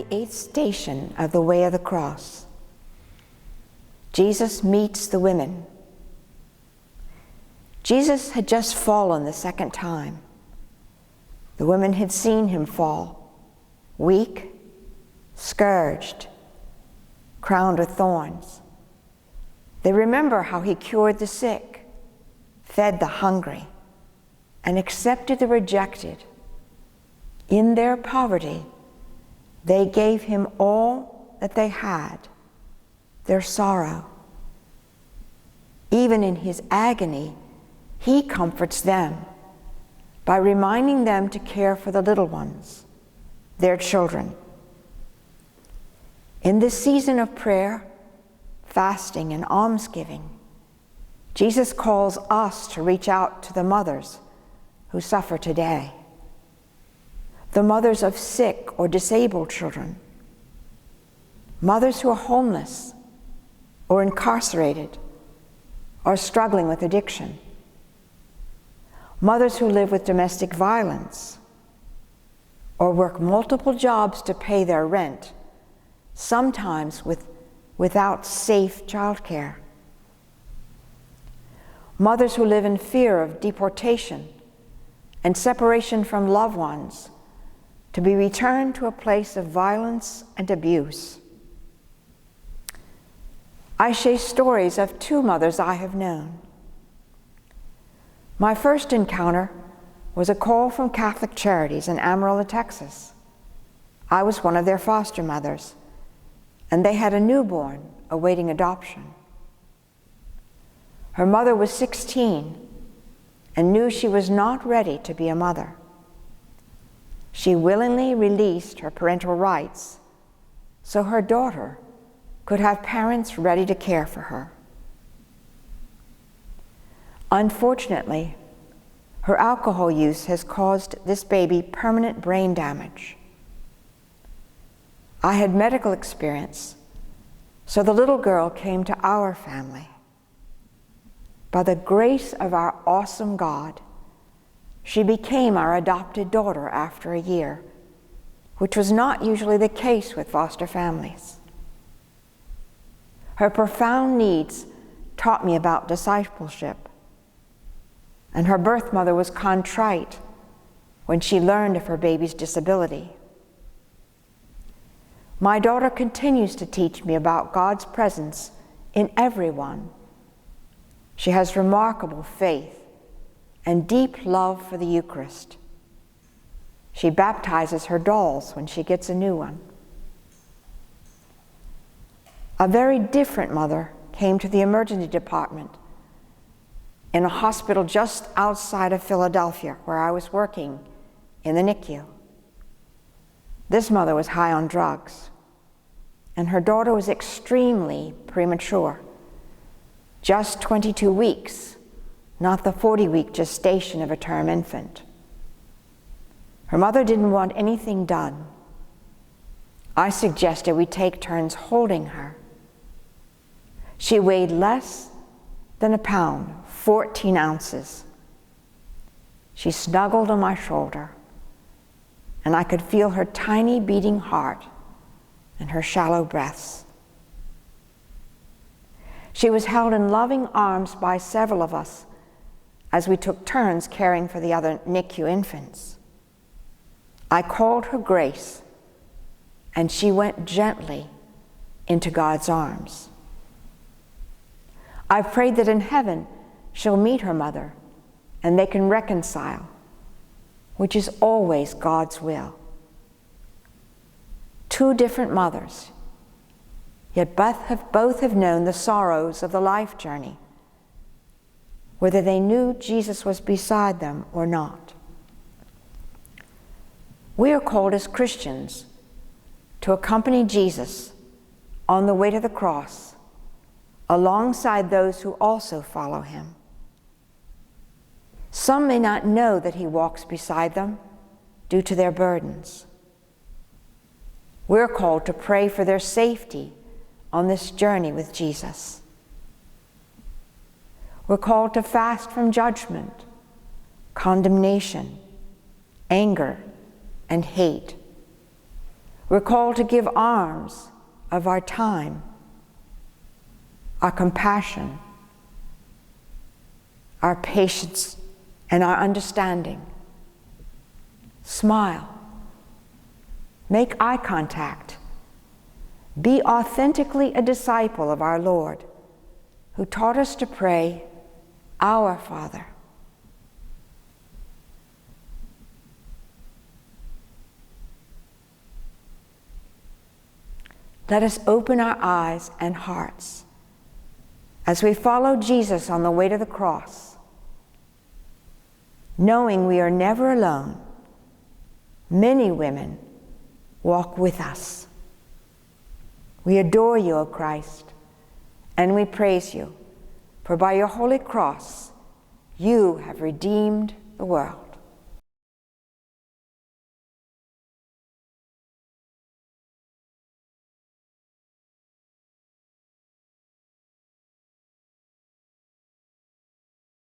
the 8th station of the Way of the Cross. Jesus meets the women. Jesus had just fallen the second time. The women had seen him fall, weak, scourged, crowned with thorns. They remember how he cured the sick, fed the hungry, and accepted the rejected. In their poverty, they gave him all that they had, their sorrow. Even in his agony, he comforts them by reminding them to care for the little ones, their children. In this season of prayer, fasting, and almsgiving, Jesus calls us to reach out to the mothers who suffer today, the mothers of sick or disabled children, mothers who are homeless or incarcerated or struggling with addiction, mothers who live with domestic violence or work multiple jobs to pay their rent, sometimes without safe childcare, mothers who live in fear of deportation and separation from loved ones to be returned to a place of violence and abuse. I share stories of 2 mothers I have known. My first encounter was a call from Catholic Charities in Amarillo, Texas. I was one of their foster mothers, and they had a newborn awaiting adoption. Her mother was 16 and knew she was not ready to be a mother. She willingly released her parental rights so her daughter could have parents ready to care for her. Unfortunately, her alcohol use has caused this baby permanent brain damage. I had medical experience, so the little girl came to our family. By the grace of our awesome God, she became our adopted daughter after a year, which was not usually the case with foster families. Her profound needs taught me about discipleship, and her birth mother was contrite when she learned of her baby's disability. My daughter continues to teach me about God's presence in everyone. She has remarkable faith and deep love for the Eucharist. She baptizes her dolls when she gets a new one. A very different mother came to the emergency department in a hospital just outside of Philadelphia, where I was working in the NICU. This mother was high on drugs, and her daughter was extremely premature, just 22 weeks, not the 40-week gestation of a term infant. Her mother didn't want anything done. I suggested we take turns holding her. She weighed less than a pound, 14 ounces. She snuggled on my shoulder, and I could feel her tiny beating heart and her shallow breaths. She was held in loving arms by several of us as we took turns caring for the other NICU infants. I called her Grace, and she went gently into God's arms. I prayed that in heaven she'll meet her mother and they can reconcile, which is always God's will. 2 different mothers, yet both have known the sorrows of the life journey, whether they knew Jesus was beside them or not. We are called as Christians to accompany Jesus on the way to the cross alongside those who also follow him. Some may not know that he walks beside them due to their burdens. We're called to pray for their safety on this journey with Jesus. We're called to fast from judgment, condemnation, anger, and hate. We're called to give alms of our time, our compassion, our patience, and our understanding. Smile. Make eye contact. Be authentically a disciple of our Lord, who taught us to pray, "Our Father." Let us open our eyes and hearts as we follow Jesus on the way to the cross, knowing we are never alone. Many women walk with us. We adore you, O Christ, and we praise you, for by your holy cross you have redeemed the world.